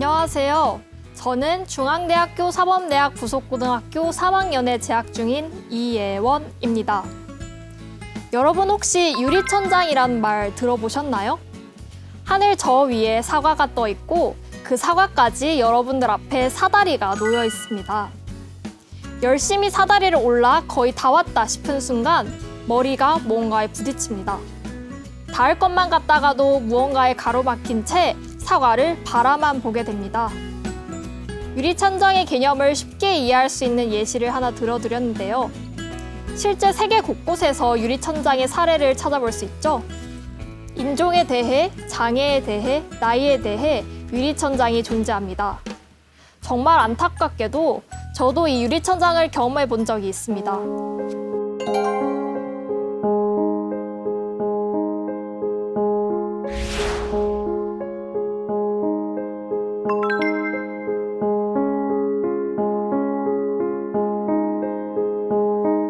안녕하세요. 저는 중앙대학교 사범대학 부속고등학교 3학년에 재학 중인 이예원입니다. 여러분 혹시 유리천장이란 말 들어보셨나요? 하늘 저 위에 사과가 떠 있고 그 사과까지 여러분들 앞에 사다리가 놓여 있습니다. 열심히 사다리를 올라 거의 다 왔다 싶은 순간 머리가 무언가에 부딪힙니다. 닿을 것만 같다가도 무언가에 가로막힌 채 사과를 바라만 보게 됩니다. 유리천장의 개념을 쉽게 이해할 수 있는 예시를 하나 들어드렸는데요. 실제 세계 곳곳에서 유리천장의 사례를 찾아볼 수 있죠. 인종에 대해, 장애에 대해, 나이에 대해 유리천장이 존재합니다. 정말 안타깝게도 저도 이 유리천장을 경험해 본 적이 있습니다.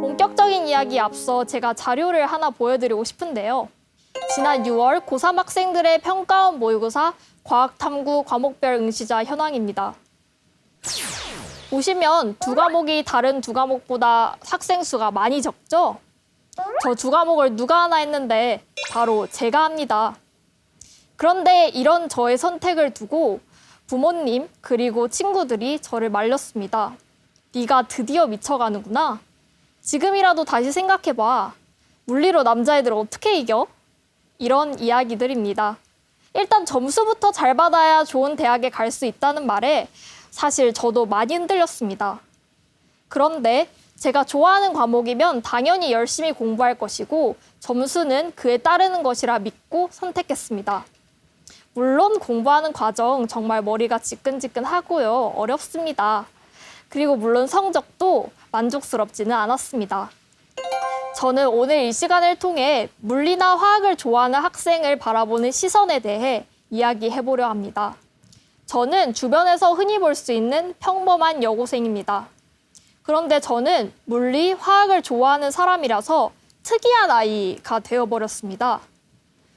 본격적인 이야기에 앞서 제가 자료를 하나 보여드리고 싶은데요. 지난 6월 고3 학생들의 평가원 모의고사 과학탐구 과목별 응시자 현황입니다. 보시면 두 과목이 다른 두 과목보다 학생 수가 많이 적죠? 저 두 과목을 누가 하나 했는데 바로 제가 합니다. 그런데 이런 저의 선택을 두고 부모님 그리고 친구들이 저를 말렸습니다. 네가 드디어 미쳐가는구나. 지금이라도 다시 생각해봐. 물리로 남자애들을 어떻게 이겨? 이런 이야기들입니다. 일단 점수부터 잘 받아야 좋은 대학에 갈 수 있다는 말에 사실 저도 많이 흔들렸습니다. 그런데 제가 좋아하는 과목이면 당연히 열심히 공부할 것이고 점수는 그에 따르는 것이라 믿고 선택했습니다. 물론 공부하는 과정 정말 머리가 지끈지끈하고요. 어렵습니다. 그리고 물론 성적도 만족스럽지는 않았습니다. 저는 오늘 이 시간을 통해 물리나 화학을 좋아하는 학생을 바라보는 시선에 대해 이야기해보려 합니다. 저는 주변에서 흔히 볼 수 있는 평범한 여고생입니다. 그런데 저는 물리, 화학을 좋아하는 사람이라서 특이한 아이가 되어버렸습니다.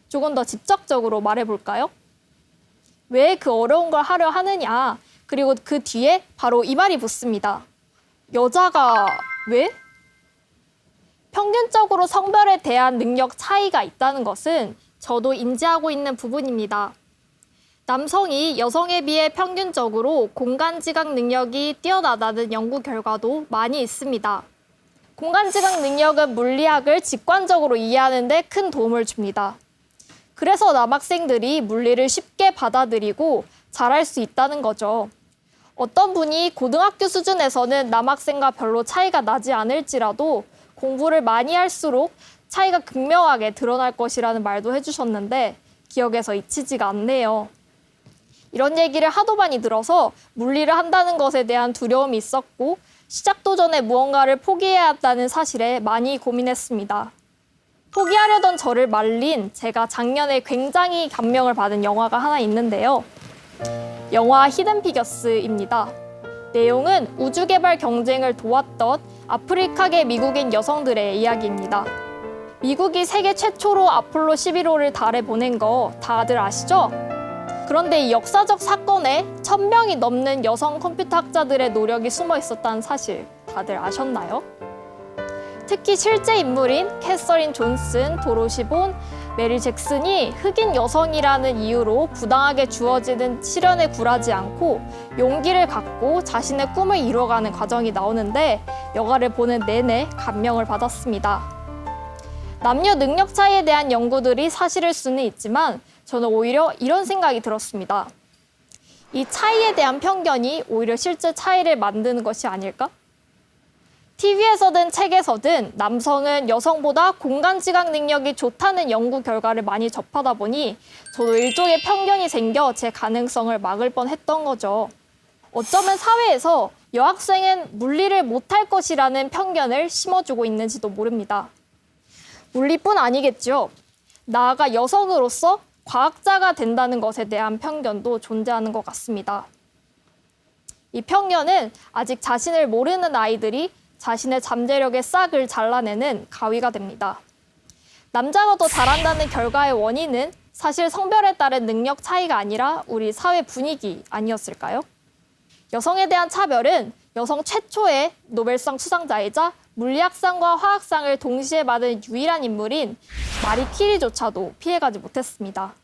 조금 더 직접적으로 말해볼까요? 왜 그 어려운 걸 하려 하느냐, 그리고 그 뒤에 바로 이 말이 붙습니다. 여자가 왜? 평균적으로 성별에 대한 능력 차이가 있다는 것은 저도 인지하고 있는 부분입니다. 남성이 여성에 비해 평균적으로 공간지각 능력이 뛰어나다는 연구 결과도 많이 있습니다. 공간지각 능력은 물리학을 직관적으로 이해하는 데 큰 도움을 줍니다. 그래서 남학생들이 물리를 쉽게 받아들이고 잘할 수 있다는 거죠. 어떤 분이 고등학교 수준에서는 남학생과 별로 차이가 나지 않을지라도 공부를 많이 할수록 차이가 극명하게 드러날 것이라는 말도 해주셨는데 기억에서 잊히지가 않네요. 이런 얘기를 하도 많이 들어서 물리를 한다는 것에 대한 두려움이 있었고 시작도 전에 무언가를 포기해야 한다는 사실에 많이 고민했습니다. 포기하려던 저를 말린 제가 작년에 굉장히 감명을 받은 영화가 하나 있는데요. 영화 히든 피겨스입니다. 내용은 우주개발 경쟁을 도왔던 아프리카계 미국인 여성들의 이야기입니다. 미국이 세계 최초로 아폴로 11호를 달에 보낸 거 다들 아시죠? 그런데 이 역사적 사건에 1000명이 넘는 여성 컴퓨터 학자들의 노력이 숨어 있었다는 사실 다들 아셨나요? 특히 실제 인물인 캐서린 존슨, 도로시 본, 메리 잭슨이 흑인 여성이라는 이유로 부당하게 주어지는 시련에 굴하지 않고 용기를 갖고 자신의 꿈을 이뤄가는 과정이 나오는데 영화를 보는 내내 감명을 받았습니다. 남녀 능력 차이에 대한 연구들이 사실일 수는 있지만 저는 오히려 이런 생각이 들었습니다. 이 차이에 대한 편견이 오히려 실제 차이를 만드는 것이 아닐까? TV에서든 책에서든 남성은 여성보다 공간지각 능력이 좋다는 연구 결과를 많이 접하다 보니 저도 일종의 편견이 생겨 제 가능성을 막을 뻔했던 거죠. 어쩌면 사회에서 여학생은 물리를 못할 것이라는 편견을 심어주고 있는지도 모릅니다. 물리뿐 아니겠죠. 나아가 여성으로서 과학자가 된다는 것에 대한 편견도 존재하는 것 같습니다. 이 편견은 아직 자신을 모르는 아이들이 자신의 잠재력의 싹을 잘라내는 가위가 됩니다. 남자가 더 잘한다는 결과의 원인은 사실 성별에 따른 능력 차이가 아니라 우리 사회 분위기 아니었을까요? 여성에 대한 차별은 여성 최초의 노벨상 수상자이자 물리학상과 화학상을 동시에 받은 유일한 인물인 마리 퀴리조차도 피해가지 못했습니다.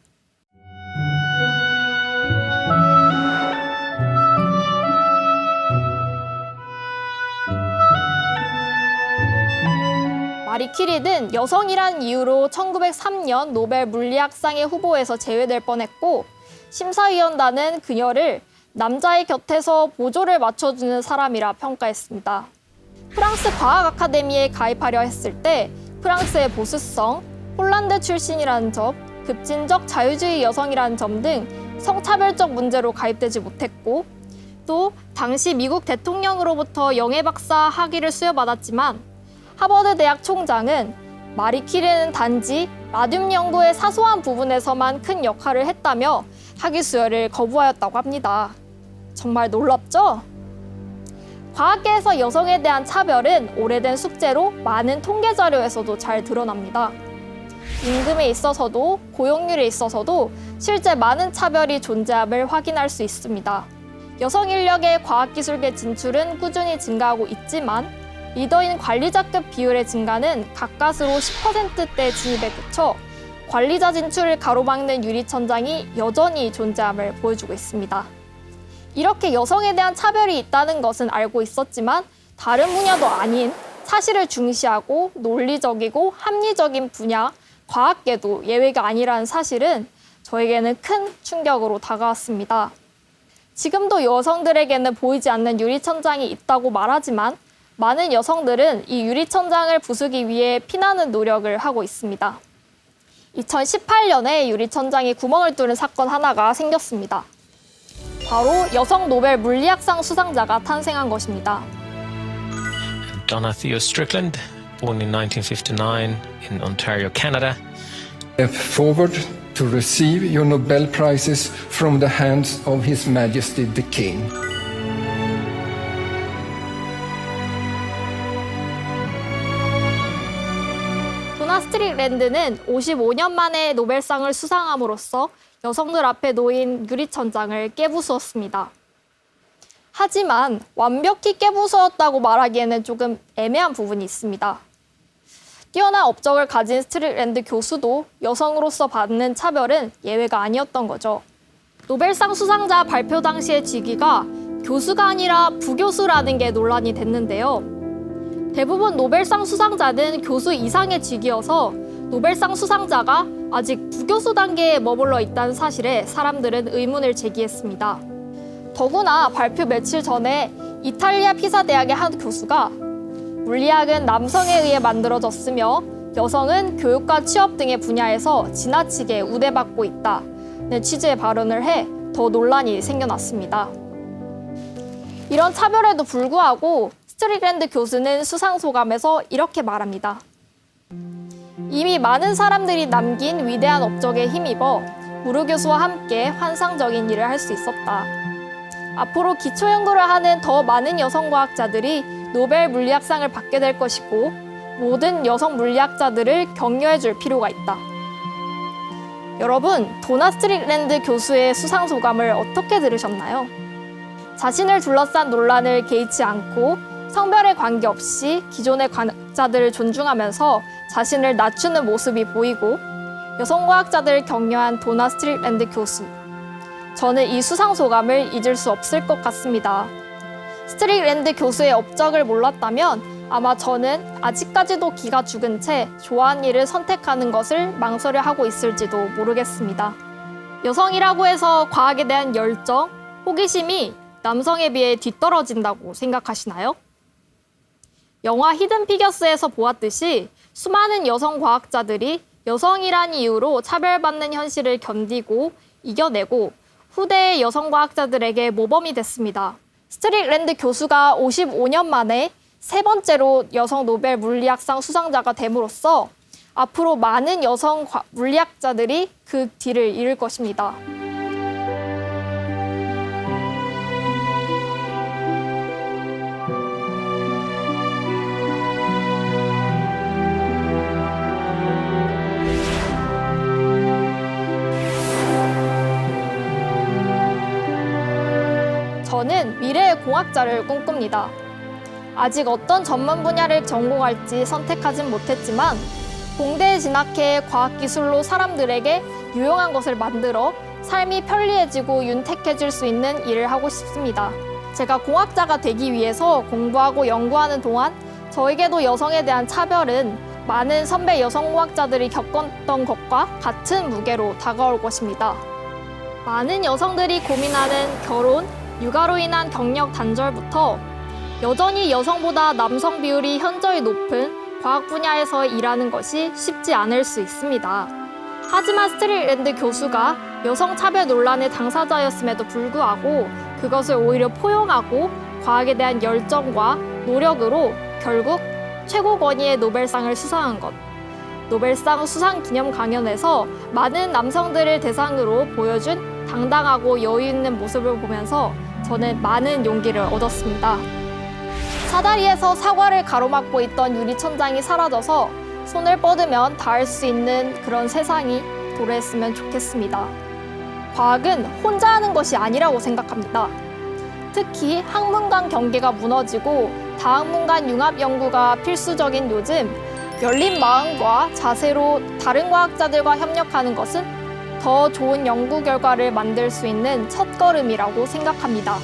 마리 퀴리는 여성이란 이유로 1903년 노벨 물리학상의 후보에서 제외될 뻔했고, 심사위원단은 그녀를 남자의 곁에서 보조를 맞춰주는 사람이라 평가했습니다. 프랑스 과학 아카데미에 가입하려 했을 때 프랑스의 보수성, 폴란드 출신이라는 점, 급진적 자유주의 여성이라는 점 등 성차별적 문제로 가입되지 못했고, 또 당시 미국 대통령으로부터 영예박사 학위를 수여받았지만 하버드 대학 총장은 마리 퀴리는 단지 라듐 연구의 사소한 부분에서만 큰 역할을 했다며 학위 수여를 거부하였다고 합니다. 정말 놀랍죠? 과학계에서 여성에 대한 차별은 오래된 숙제로 많은 통계 자료에서도 잘 드러납니다. 임금에 있어서도 고용률에 있어서도 실제 많은 차별이 존재함을 확인할 수 있습니다. 여성 인력의 과학기술계 진출은 꾸준히 증가하고 있지만 리더인 관리자급 비율의 증가는 가까스로 10%대 진입에 그쳐 관리자 진출을 가로막는 유리천장이 여전히 존재함을 보여주고 있습니다. 이렇게 여성에 대한 차별이 있다는 것은 알고 있었지만 다른 분야도 아닌 사실을 중시하고 논리적이고 합리적인 분야, 과학계도 예외가 아니라는 사실은 저에게는 큰 충격으로 다가왔습니다. 지금도 여성들에게는 보이지 않는 유리천장이 있다고 말하지만 많은 여성들은 이 유리천장을 부수기 위해 피나는 노력을 하고 있습니다. 2018년에 유리천장에 구멍을 뚫은 사건 하나가 생겼습니다. 바로 여성 노벨 물리학상 수상자가 탄생한 것입니다. Donna Theo Strickland, born in 1959 in Ontario, Canada. Step forward to receive your Nobel Prizes from the hands of His Majesty the King. 도나 스트릭랜드는 55년 만에 노벨상을 수상함으로써 여성들 앞에 놓인 유리천장을 깨부수었습니다. 하지만 완벽히 깨부수었다고 말하기에는 조금 애매한 부분이 있습니다. 뛰어난 업적을 가진 스트릭랜드 교수도 여성으로서 받는 차별은 예외가 아니었던 거죠. 노벨상 수상자 발표 당시의 직위가 교수가 아니라 부교수라는 게 논란이 됐는데요. 대부분 노벨상 수상자는 교수 이상의 직위여서 노벨상 수상자가 아직 부교수 단계에 머물러 있다는 사실에 사람들은 의문을 제기했습니다. 더구나 발표 며칠 전에 이탈리아 피사 대학의 한 교수가 물리학은 남성에 의해 만들어졌으며 여성은 교육과 취업 등의 분야에서 지나치게 우대받고 있다는 취지의 발언을 해 더 논란이 생겨났습니다. 이런 차별에도 불구하고 스트릭랜드 교수는 수상 소감에서 이렇게 말합니다. 이미 많은 사람들이 남긴 위대한 업적에 힘입어 무르 교수와 함께 환상적인 일을 할 수 있었다. 앞으로 기초 연구를 하는 더 많은 여성 과학자들이 노벨 물리학상을 받게 될 것이고 모든 여성 물리학자들을 격려해 줄 필요가 있다. 여러분, 도나 스트릭랜드 교수의 수상 소감을 어떻게 들으셨나요? 자신을 둘러싼 논란을 개의치 않고 성별에 관계없이 기존의 과학자들을 존중하면서 자신을 낮추는 모습이 보이고 여성 과학자들을 격려한 도나 스트릭랜드 교수. 저는 이 수상 소감을 잊을 수 없을 것 같습니다. 스트릭랜드 교수의 업적을 몰랐다면 아마 저는 아직까지도 기가 죽은 채 좋아하는 일을 선택하는 것을 망설여 하고 있을지도 모르겠습니다. 여성이라고 해서 과학에 대한 열정, 호기심이 남성에 비해 뒤떨어진다고 생각하시나요? 영화 히든 피겨스에서 보았듯이 수많은 여성 과학자들이 여성이란 이유로 차별받는 현실을 견디고 이겨내고 후대의 여성 과학자들에게 모범이 됐습니다. 스트릭랜드 교수가 55년 만에 세 번째로 여성 노벨 물리학상 수상자가 됨으로써 앞으로 많은 여성 물리학자들이 그 뒤를 이을 것입니다. 저는 미래의 공학자를 꿈꿉니다. 아직 어떤 전문 분야를 전공할지 선택하진 못했지만 공대에 진학해 과학기술로 사람들에게 유용한 것을 만들어 삶이 편리해지고 윤택해질 수 있는 일을 하고 싶습니다. 제가 공학자가 되기 위해서 공부하고 연구하는 동안 저에게도 여성에 대한 차별은 많은 선배 여성공학자들이 겪었던 것과 같은 무게로 다가올 것입니다. 많은 여성들이 고민하는 결혼, 육아로 인한 경력 단절부터 여전히 여성보다 남성 비율이 현저히 높은 과학 분야에서 일하는 것이 쉽지 않을 수 있습니다. 하지만 스트릭랜드 교수가 여성 차별 논란의 당사자였음에도 불구하고 그것을 오히려 포용하고 과학에 대한 열정과 노력으로 결국 최고 권위의 노벨상을 수상한 것. 노벨상 수상 기념 강연에서 많은 남성들을 대상으로 보여준 당당하고 여유 있는 모습을 보면서 저는 많은 용기를 얻었습니다. 사다리에서 사과를 가로막고 있던 유리천장이 사라져서 손을 뻗으면 닿을 수 있는 그런 세상이 도래했으면 좋겠습니다. 과학은 혼자 하는 것이 아니라고 생각합니다. 특히 학문 간 경계가 무너지고 다학문 간 융합 연구가 필수적인 요즘 열린 마음과 자세로 다른 과학자들과 협력하는 것은 더 좋은 연구 결과를 만들 수 있는 첫걸음이라고 생각합니다.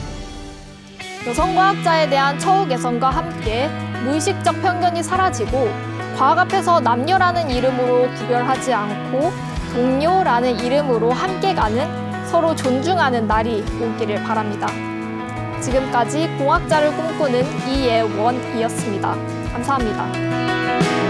여성과학자에 대한 처우 개선과 함께 무의식적 편견이 사라지고 과학 앞에서 남녀라는 이름으로 구별하지 않고 동료라는 이름으로 함께 가는 서로 존중하는 날이 오기를 바랍니다. 지금까지 공학자를 꿈꾸는 이예원이었습니다. 감사합니다.